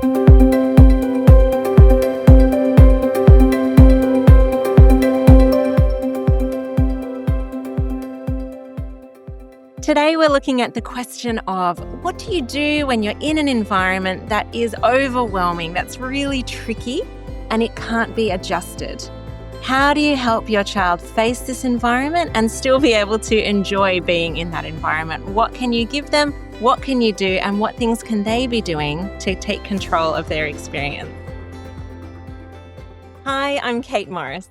Today we're looking at the question of what do you do when you're in an environment that is overwhelming, that's really tricky, and it can't be adjusted? How do you help your child face this environment and still be able to enjoy being in that environment? What can you give them? What can you do? And what things can they be doing to take control of their experience? Hi, I'm Kate Morris.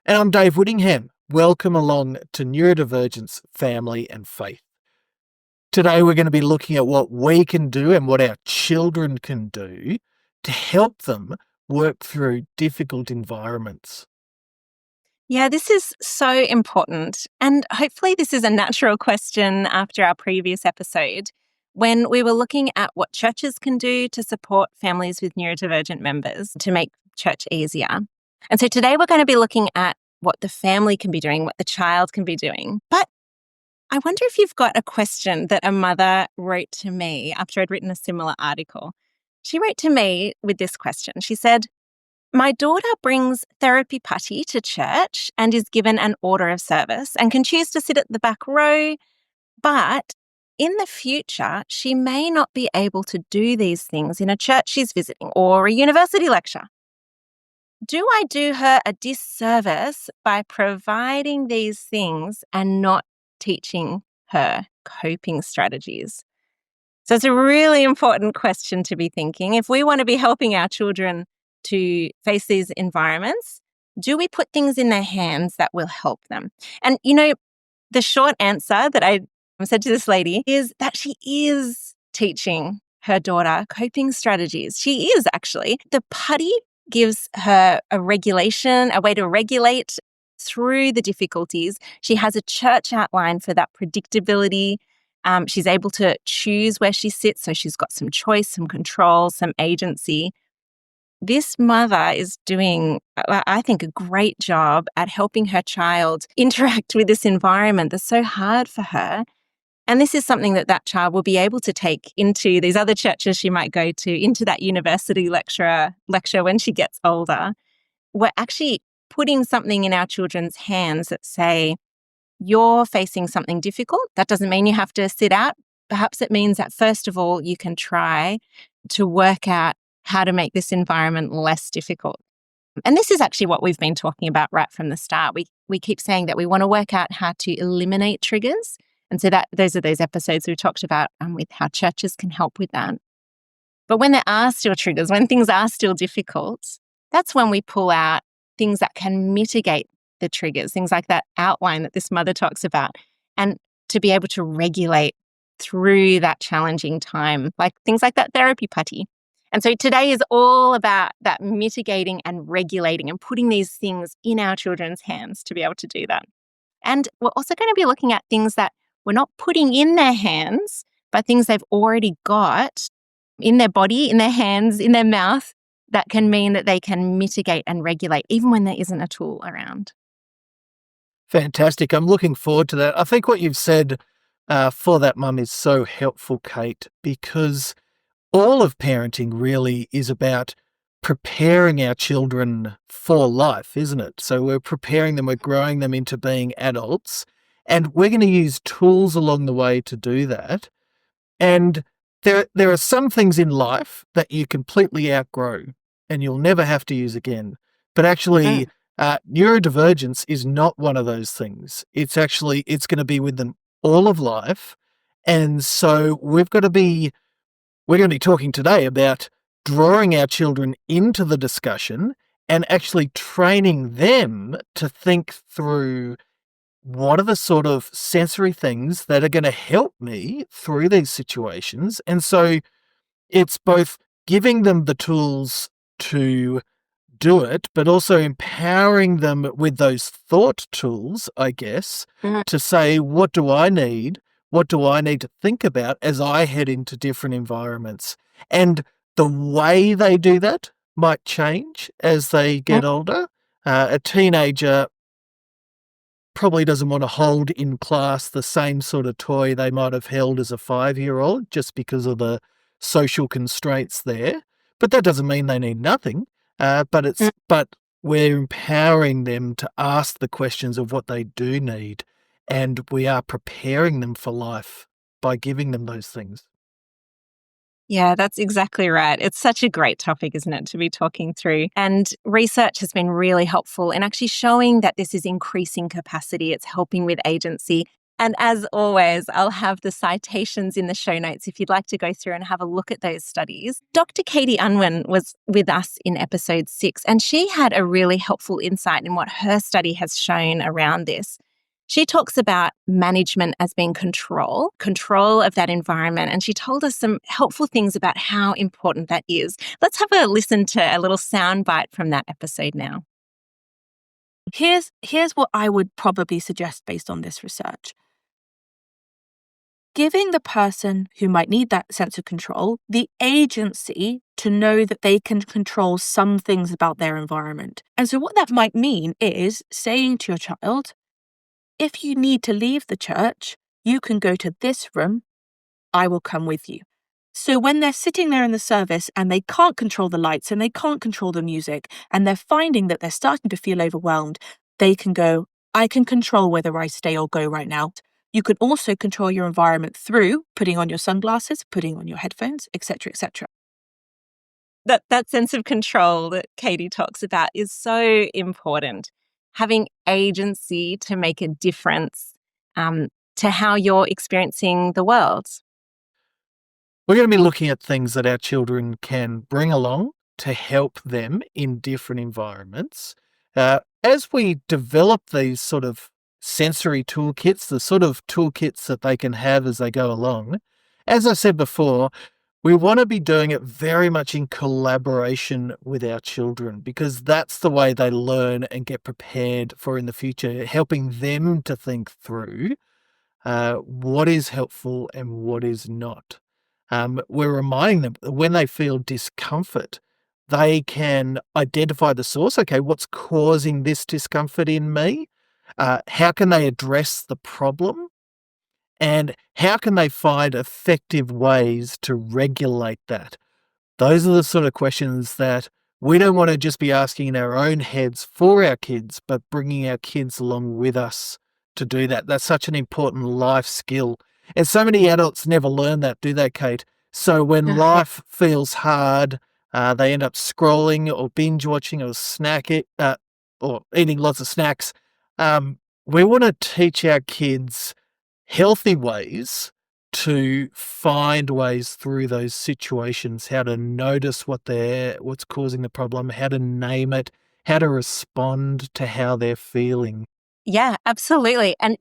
And I'm Dave Whittingham. Welcome along to Neurodivergence, Family and Faith. Today we're going to be looking at what we can do and what our children can do to help them work through difficult environments. Yeah, this is so important. And hopefully this is a natural question after our previous episode when we were looking at what churches can do to support families with neurodivergent members to make church easier. And so today we're going to be looking at what the family can be doing, what the child can be doing. But I wonder if you've got a question that a mother wrote to me after I'd written a similar article. She wrote to me with this question. She said, "My daughter brings therapy putty to church and is given an order of service and can choose to sit at the back row, but in the future, she may not be able to do these things in a church she's visiting or a university lecture. Do I do her a disservice by providing these things and not teaching her coping strategies?" So it's a really important question to be thinking. If we want to be helping our children to face these environments, do we put things in their hands that will help them? And, the short answer that I said to this lady is that she is teaching her daughter coping strategies. She is actually. The putty gives her a regulation, a way to regulate through the difficulties. She has a church outline for that predictability. She's able to choose where she sits, so she's got some choice, some control, some agency. This mother is doing, I think, a great job at helping her child interact with this environment that's so hard for her. And this is something that child will be able to take into these other churches she might go to, into that university lecture when she gets older. We're actually putting something in our children's hands that say, you're facing something difficult. That doesn't mean you have to sit out. Perhaps it means that first of all, you can try to work out how to make this environment less difficult. And this is actually what we've been talking about right from the start. We keep saying that we want to work out how to eliminate triggers. And so those are those episodes we talked about with how churches can help with that. But when there are still triggers, when things are still difficult, that's when we pull out things that can mitigate the triggers, things like that outline that this mother talks about, and to be able to regulate through that challenging time, like things like that therapy putty. And so today is all about that mitigating and regulating and putting these things in our children's hands to be able to do that. And we're also going to be looking at things that we're not putting in their hands, but things they've already got in their body, in their hands, in their mouth, that can mean that they can mitigate and regulate even when there isn't a tool around. Fantastic. I'm looking forward to that. I think what you've said for that mum is so helpful, Kate, because all of parenting really is about preparing our children for life, isn't it? So we're preparing them, we're growing them into being adults, and we're going to use tools along the way to do that. And there are some things in life that you completely outgrow and you'll never have to use again. But actually, neurodivergence is not one of those things. It's going to be with them all of life. And so we're going to be talking today about drawing our children into the discussion and actually training them to think through what are the sort of sensory things that are going to help me through these situations. And so it's both giving them the tools to do it, but also empowering them with those thought tools, I guess, to say, what do I need? What do I need to think about as I head into different environments? And the way they do that might change as they get older. A teenager probably doesn't want to hold in class the same sort of toy they might have held as a 5-year-old just because of the social constraints there. But that doesn't mean they need nothing. But we're empowering them to ask the questions of what they do need, and we are preparing them for life by giving them those things. Yeah, that's exactly right. It's such a great topic, isn't it, to be talking through? And research has been really helpful in actually showing that this is increasing capacity, it's helping with agency. And as always, I'll have the citations in the show notes if you'd like to go through and have a look at those studies. Dr. Katie Unwin was with us in episode 6, and she had a really helpful insight in what her study has shown around this. She talks about management as being control of that environment. And she told us some helpful things about how important that is. Let's have a listen to a little soundbite from that episode now. Here's what I would probably suggest based on this research. Giving the person who might need that sense of control the agency to know that they can control some things about their environment. And so what that might mean is saying to your child, if you need to leave the church, you can go to this room. I will come with you. So when they're sitting there in the service and they can't control the lights and they can't control the music and they're finding that they're starting to feel overwhelmed, they can go, I can control whether I stay or go right now. You can also control your environment through putting on your sunglasses, putting on your headphones, etc., etc. That sense of control that Katie talks about is so important. Having agency to make a difference to how you're experiencing the world. We're going to be looking at things that our children can bring along to help them in different environments. As we develop these sort of sensory toolkits, the sort of toolkits that they can have as they go along, as I said before, we want to be doing it very much in collaboration with our children, because that's the way they learn and get prepared for in the future, helping them to think through what is helpful and what is not. We're reminding them that when they feel discomfort, they can identify the source. Okay, what's causing this discomfort in me? How can they address the problem? And how can they find effective ways to regulate that? Those are the sort of questions that we don't want to just be asking in our own heads for our kids, but bringing our kids along with us to do that. That's such an important life skill. And so many adults never learn that, do they, Kate? So when life feels hard, they end up scrolling or binge watching or snacking or eating lots of snacks. We want to teach our kids healthy ways to find ways through those situations, how to notice what's causing the problem, how to name it, how to respond to how they're feeling. Yeah, absolutely. And,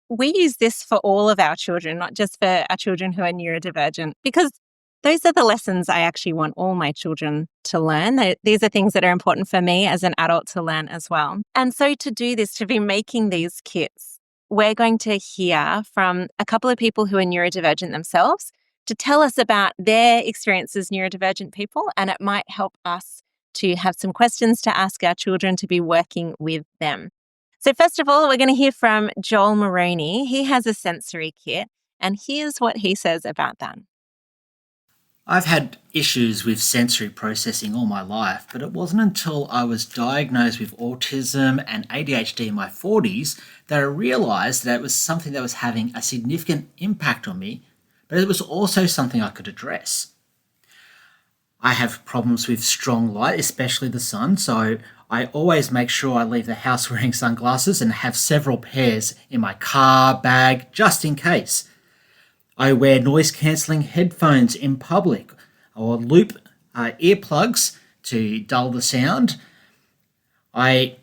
we use this for all of our children, not just for our children who are neurodivergent, because those are the lessons I actually want all my children to learn. These are things that are important for me as an adult to learn as well. And so to do this, to be making these kits, we're going to hear from a couple of people who are neurodivergent themselves to tell us about their experience as neurodivergent people. And it might help us to have some questions to ask our children to be working with them. So first of all, we're going to hear from Joel Moroney. He has a sensory kit, and here's what he says about that. I've had issues with sensory processing all my life, but it wasn't until I was diagnosed with autism and ADHD in my 40s that I realised that it was something that was having a significant impact on me, but it was also something I could address. I have problems with strong light, especially the sun, so I always make sure I leave the house wearing sunglasses and have several pairs in my car, bag, just in case. I wear noise-cancelling headphones in public or loop earplugs to dull the sound. I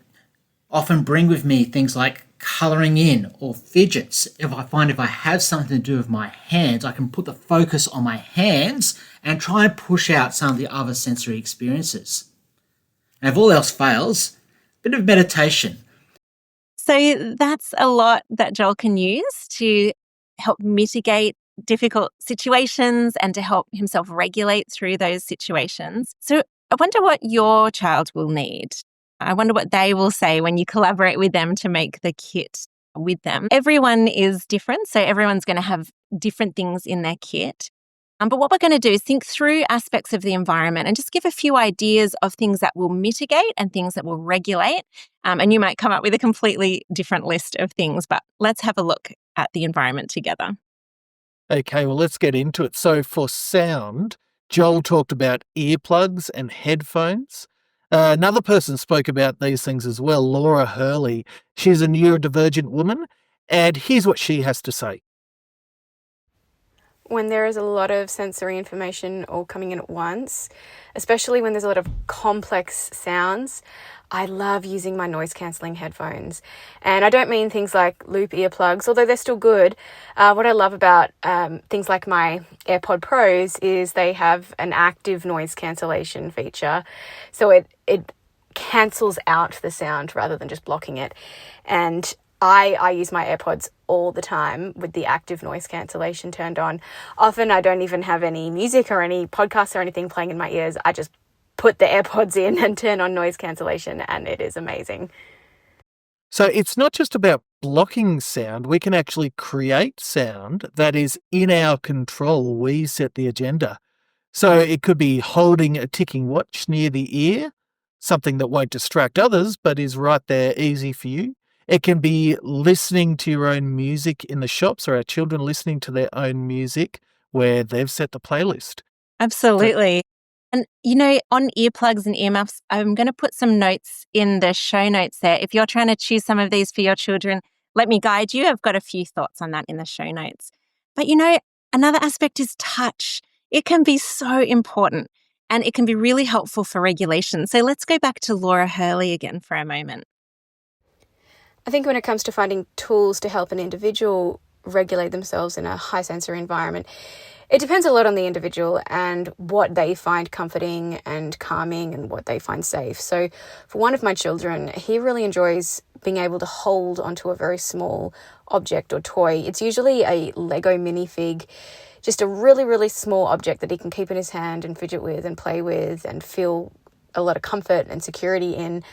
often bring with me things like colouring in or fidgets. If I have something to do with my hands, I can put the focus on my hands and try and push out some of the other sensory experiences. And if all else fails, a bit of meditation. So that's a lot that Joel can use to help mitigate difficult situations and to help himself regulate through those situations. So I wonder what your child will need. I wonder what they will say when you collaborate with them to make the kit with them. Everyone is different, so everyone's going to have different things in their kit. But what we're going to do is think through aspects of the environment and just give a few ideas of things that will mitigate and things that will regulate. And you might come up with a completely different list of things, but let's have a look at the environment together. Okay, well, let's get into it. So for sound, Joel talked about earplugs and headphones. Another person spoke about these things as well, Laura Hurley. She's a neurodivergent woman, and here's what she has to say. When there is a lot of sensory information all coming in at once, especially when there's a lot of complex sounds, I love using my noise cancelling headphones. And I don't mean things like loop earplugs, although they're still good. What I love about things like my AirPod Pros is they have an active noise cancellation feature. So it cancels out the sound rather than just blocking it. And I use my AirPods all the time with the active noise cancellation turned on. Often I don't even have any music or any podcasts or anything playing in my ears. I just put the AirPods in and turn on noise cancellation, and it is amazing. So it's not just about blocking sound. We can actually create sound that is in our control. We set the agenda. So it could be holding a ticking watch near the ear, something that won't distract others, but is right there, easy for you. It can be listening to your own music in the shops, or our children listening to their own music where they've set the playlist. Absolutely. And, on earplugs and earmuffs, I'm going to put some notes in the show notes there. If you're trying to choose some of these for your children, let me guide you. I've got a few thoughts on that in the show notes. But, another aspect is touch. It can be so important and it can be really helpful for regulation. So let's go back to Laura Hurley again for a moment. I think when it comes to finding tools to help an individual regulate themselves in a high sensory environment, it depends a lot on the individual and what they find comforting and calming and what they find safe. So for one of my children, he really enjoys being able to hold onto a very small object or toy. It's usually a Lego minifig, just a really, really small object that he can keep in his hand and fidget with and play with and feel a lot of comfort and security in.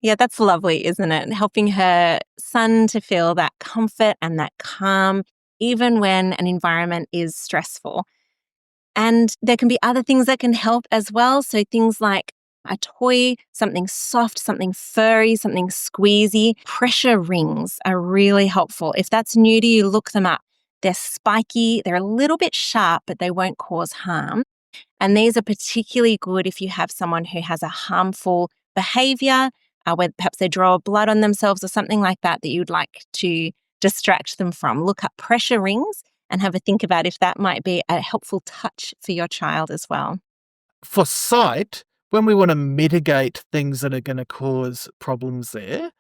Yeah, that's lovely, isn't it? Helping her son to feel that comfort and that calm, even when an environment is stressful. And there can be other things that can help as well. So things like a toy, something soft, something furry, something squeezy. Pressure rings are really helpful. If that's new to you, look them up. They're spiky, they're a little bit sharp, but they won't cause harm. And these are particularly good if you have someone who has a harmful behavior, where perhaps they draw blood on themselves or something like that you'd like to distract them from. Look up pressure rings and have a think about if that might be a helpful touch for your child as well. For sight, when we want to mitigate things that are going to cause problems there,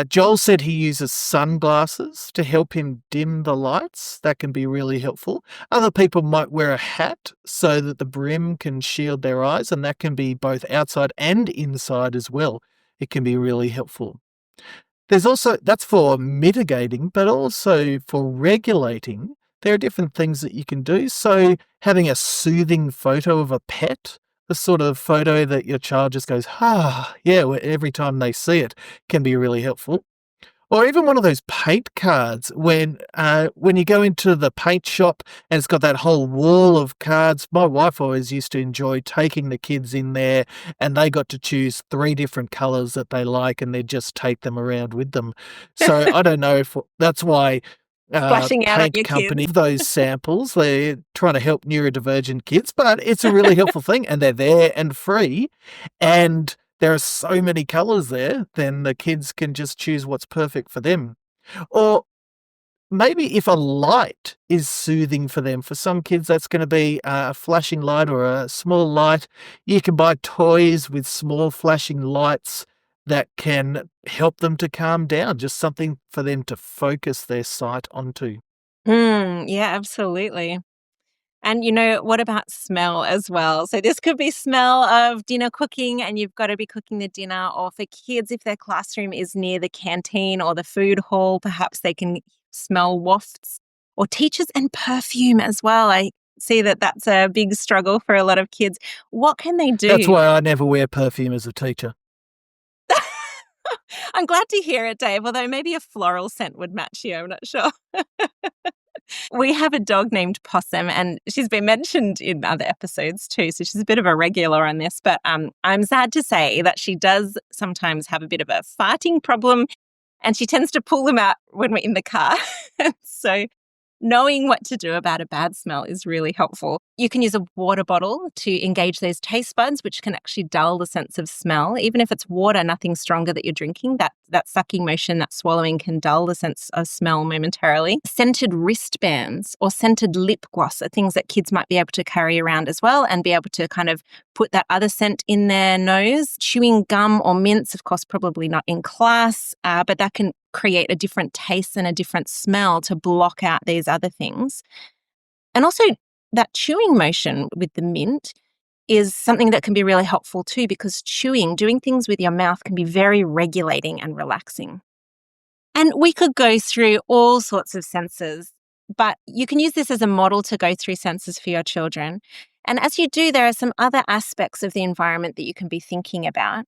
Joel said he uses sunglasses to help him dim the lights. That can be really helpful. Other people might wear a hat so that the brim can shield their eyes, and that can be both outside and inside as well. It can be really helpful. There's also, that's for mitigating, but also for regulating. There are different things that you can do. So having a soothing photo of a pet, the sort of photo that your child just goes, yeah, every time they see it, can be really helpful. Or even one of those paint cards when you go into the paint shop and it's got that whole wall of cards. My wife always used to enjoy taking the kids in there and they got to choose 3 different colours that they like and they'd just take them around with them. So I don't know if that's why Splashing out on paint your company kids. those samples. They're trying to help neurodivergent kids, but it's a really helpful thing and they're there and free. And there are so many colours there, then the kids can just choose what's perfect for them. Or maybe if a light is soothing for them, for some kids that's going to be a flashing light or a small light. You can buy toys with small flashing lights that can help them to calm down, just something for them to focus their sight onto. Yeah, absolutely. And what about smell as well? So this could be smell of dinner cooking and you've got to be cooking the dinner, or for kids, if their classroom is near the canteen or the food hall, perhaps they can smell wafts, or teachers and perfume as well. I see that that's a big struggle for a lot of kids. What can they do? That's why I never wear perfume as a teacher. I'm glad to hear it, Dave, although maybe a floral scent would match you. I'm not sure. We have a dog named Possum, and she's been mentioned in other episodes too, so she's a bit of a regular on this. But I'm sad to say that she does sometimes have a bit of a farting problem, and she tends to pull them out when we're in the car. So knowing what to do about a bad smell is really helpful. You can use a water bottle to engage those taste buds, which can actually dull the sense of smell. Even if it's water, nothing stronger that you're drinking, that sucking motion, that swallowing can dull the sense of smell momentarily. Scented wristbands or scented lip gloss are things that kids might be able to carry around as well and be able to kind of put that other scent in their nose. Chewing gum or mints, of course, probably not in class, but that can create a different taste and a different smell to block out these other things. And also that chewing motion with the mint is something that can be really helpful too, because doing things with your mouth can be very regulating and relaxing. And we could go through all sorts of senses, but you can use this as a model to go through senses for your children. And as you do, there are some other aspects of the environment that you can be thinking about.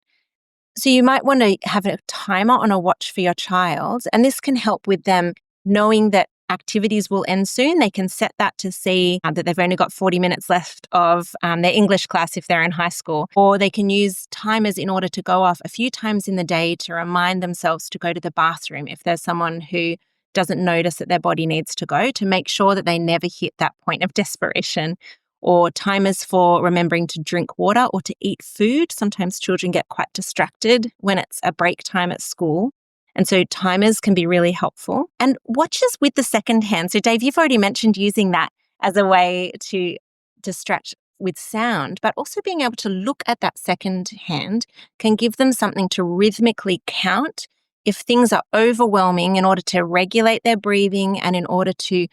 So you might want to have a timer on a watch for your child, and this can help with them knowing that activities will end soon. They can set that to see that they've only got 40 minutes left of their English class if they're in high school, or they can use timers in order to go off a few times in the day to remind themselves to go to the bathroom if there's someone who doesn't notice that their body needs to go, to make sure that they never hit that point of desperation. Or timers for remembering to drink water or to eat food. Sometimes children get quite distracted when it's a break time at school. And so timers can be really helpful. And watches with the second hand. So Dave, you've already mentioned using that as a way to distract with sound, but also being able to look at that second hand can give them something to rhythmically count if things are overwhelming, in order to regulate their breathing and in order to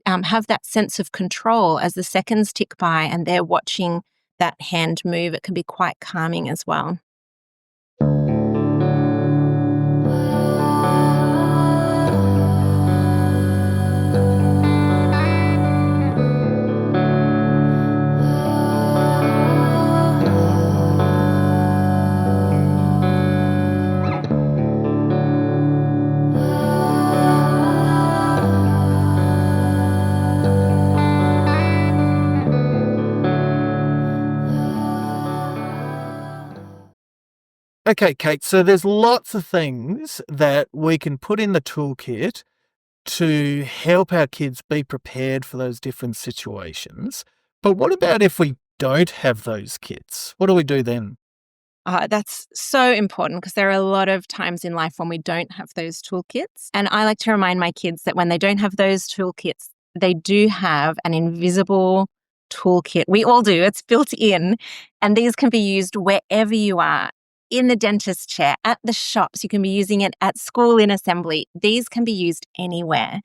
have that sense of control as the seconds tick by and they're watching that hand move. It can be quite calming as well. Okay, Kate, so there's lots of things that we can put in the toolkit to help our kids be prepared for those different situations. But what about if we don't have those kits? What do we do then? That's so important, because there are a lot of times in life when we don't have those toolkits. And I like to remind my kids that when they don't have those toolkits, they do have an invisible toolkit. We all do. It's built in. And these can be used wherever you are, in the dentist chair, at the shops. You can be using it at school in assembly. These can be used anywhere.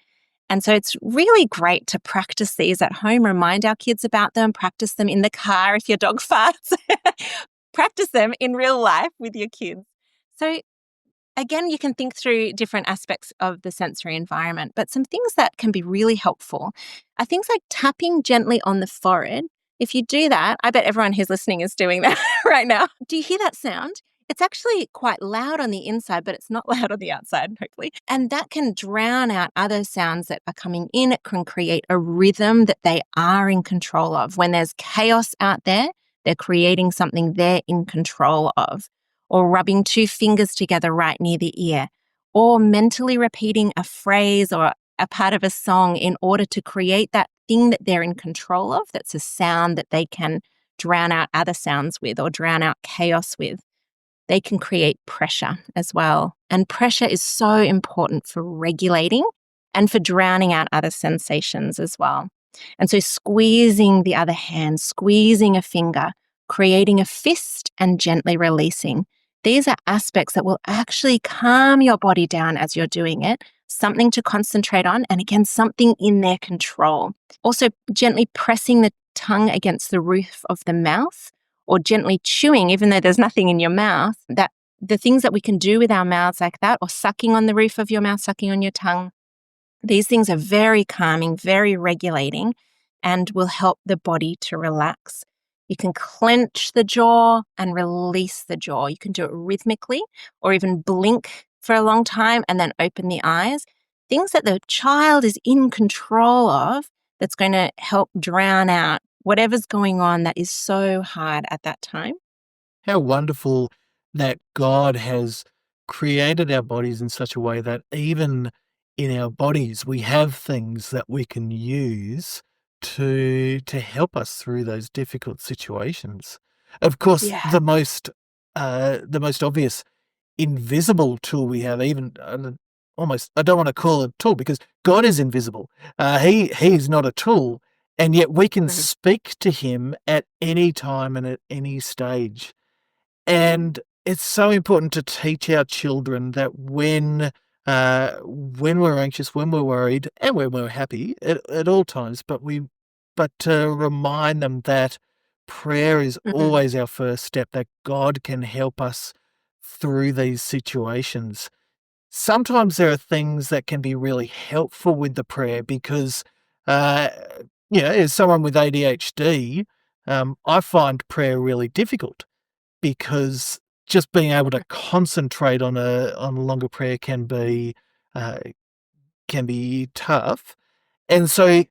And so it's really great to practice these at home, remind our kids about them, practice them in the car if your dog farts, practice them in real life with your kids. So again, you can think through different aspects of the sensory environment, but some things that can be really helpful are things like tapping gently on the forehead. If you do that, I bet everyone who's listening is doing that right now. Do you hear that sound? It's actually quite loud on the inside, but it's not loud on the outside, hopefully. And that can drown out other sounds that are coming in. It can create a rhythm that they are in control of. When there's chaos out there, they're creating something they're in control of. Or rubbing two fingers together right near the ear, or mentally repeating a phrase or a part of a song in order to create that thing that they're in control of, that's a sound that they can drown out other sounds with or drown out chaos with. They can create pressure as well. And pressure is so important for regulating and for drowning out other sensations as well. And so squeezing the other hand, squeezing a finger, creating a fist and gently releasing. These are aspects that will actually calm your body down as you're doing it, something to concentrate on, and again, something in their control. Also, gently pressing the tongue against the roof of the mouth, or gently chewing, even though there's nothing in your mouth, that the things that we can do with our mouths like that, or sucking on the roof of your mouth, sucking on your tongue, these things are very calming, very regulating, and will help the body to relax. You can clench the jaw and release the jaw. You can do it rhythmically, or even blink for a long time and then open the eyes. things that the child is in control of that's going to help drown out whatever's going on that is so hard at that time. How wonderful that God has created our bodies in such a way that even in our bodies we have things that we can use to help us through those difficult situations. Of course, Yeah. the most obvious invisible tool we have, even almost, I don't want to call it a tool because God is invisible. He's not a tool, and yet we can Mhm. speak to him at any time and at any stage. And it's so important to teach our children that when we're anxious, when we're worried, and when we're happy at all times, but to remind them that prayer is Mhm. always our first step, that God can help us through these situations. Sometimes there are things that can be really helpful with the prayer because, uh, as someone with ADHD, I find prayer really difficult because just being able to concentrate on a longer prayer uh, can be tough. And so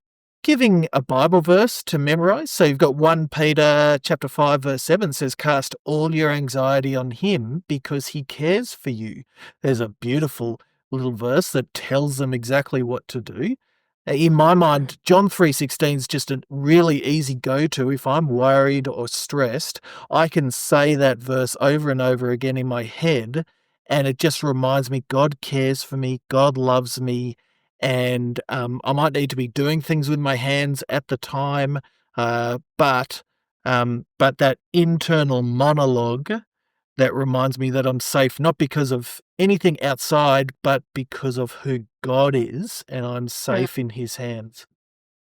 giving a Bible verse to memorize. So you've got 1 Peter chapter 5 verse 7 says, "Cast all your anxiety on him because he cares for you." There's a beautiful little verse that tells them exactly what to do. In my mind, John 3:16 is just a really easy go-to. If I'm worried or stressed, I can say that verse over and over again in my head, and it just reminds me God cares for me, God loves me, and I might need to be doing things with my hands at the time, but that internal monologue that reminds me that I'm safe, not because of anything outside, but because of who God is, and I'm Mm. safe in His hands.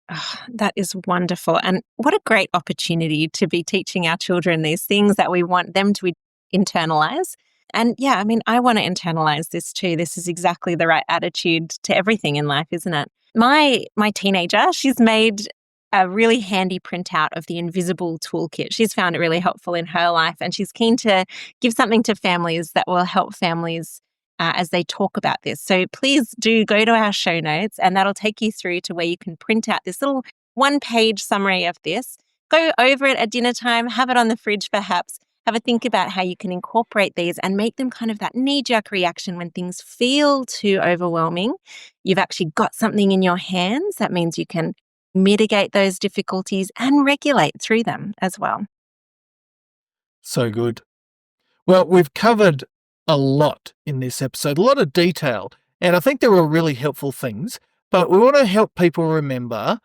Ah, that is wonderful. And what a great opportunity to be teaching our children these things that we want them to internalize. And yeah, I mean, I want to internalize this too. This is exactly the right attitude to everything in life, isn't it? My teenager, she's made a really handy printout of the invisible toolkit. She's found it really helpful in her life, and she's keen to give something to families that will help families as they talk about this. So please do go to our show notes, and that'll take you through to where you can print out this little 1-page summary of this. Go over it at dinner time, have it on the fridge perhaps, have a think about how you can incorporate these and make them kind of that knee-jerk reaction when things feel too overwhelming. You've actually got something in your hands. That means you can mitigate those difficulties and regulate through them as well. So good. Well, we've covered a lot in this episode, a lot of detail, and I think there were really helpful things. But we want to help people remember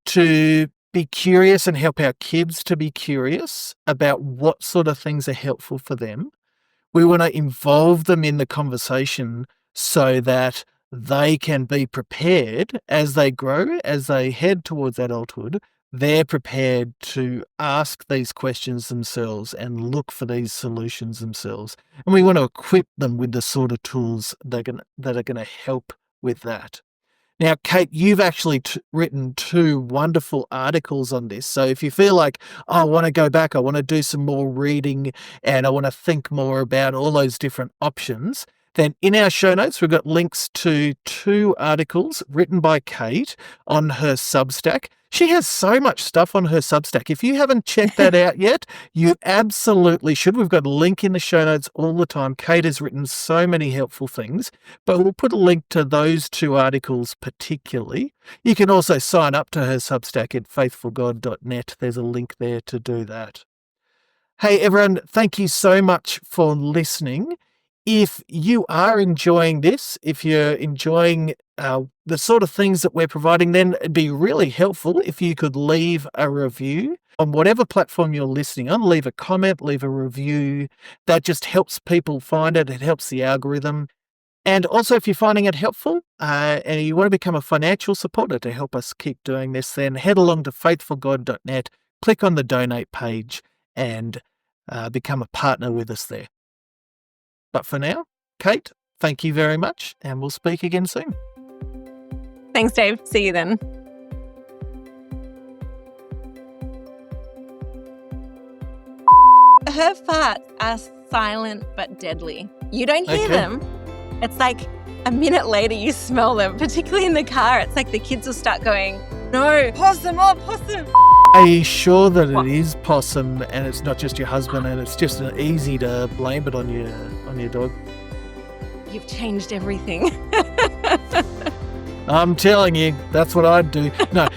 to be curious and help our kids to be curious about what sort of things are helpful for them. We want to involve them in the conversation so that they can be prepared as they grow, as they head towards adulthood. They're prepared to ask these questions themselves and look for these solutions themselves. And we want to equip them with the sort of tools that are going to help with that. Now, Kate, you've actually written 2 wonderful articles on this. So if you feel like, oh, I want to go back, I want to do some more reading, and I want to think more about all those different options, then in our show notes, we've got links to 2 articles written by Kate on her Substack. She has so much stuff on her Substack. If you haven't checked that out yet, you absolutely should. We've got a link in the show notes all the time. Kate has written so many helpful things, but we'll put a link to those 2 articles particularly. You can also sign up to her Substack at faithfulgod.net. There's a link there to do that. Hey, everyone, thank you so much for listening. If you are enjoying this, if you're enjoying the sort of things that we're providing, then it'd be really helpful if you could leave a review on whatever platform you're listening on. Leave a comment, leave a review. That just helps people find it. It helps the algorithm. And also, if you're finding it helpful and you want to become a financial supporter to help us keep doing this, then head along to faithfulgod.net, click on the donate page, and become a partner with us there. But for now, Kate, thank you very much, and we'll speak again soon. Thanks, Dave. See you then. Her farts are silent but deadly. You don't hear Okay. them. It's like a minute later you smell them, particularly in the car. It's like the kids will start going, no, possum, oh, possum. Are you sure that What? it is possum and it's not just your husband and it's just easy to blame it on your dog? You've changed everything. I'm telling you, that's what I'd do. No,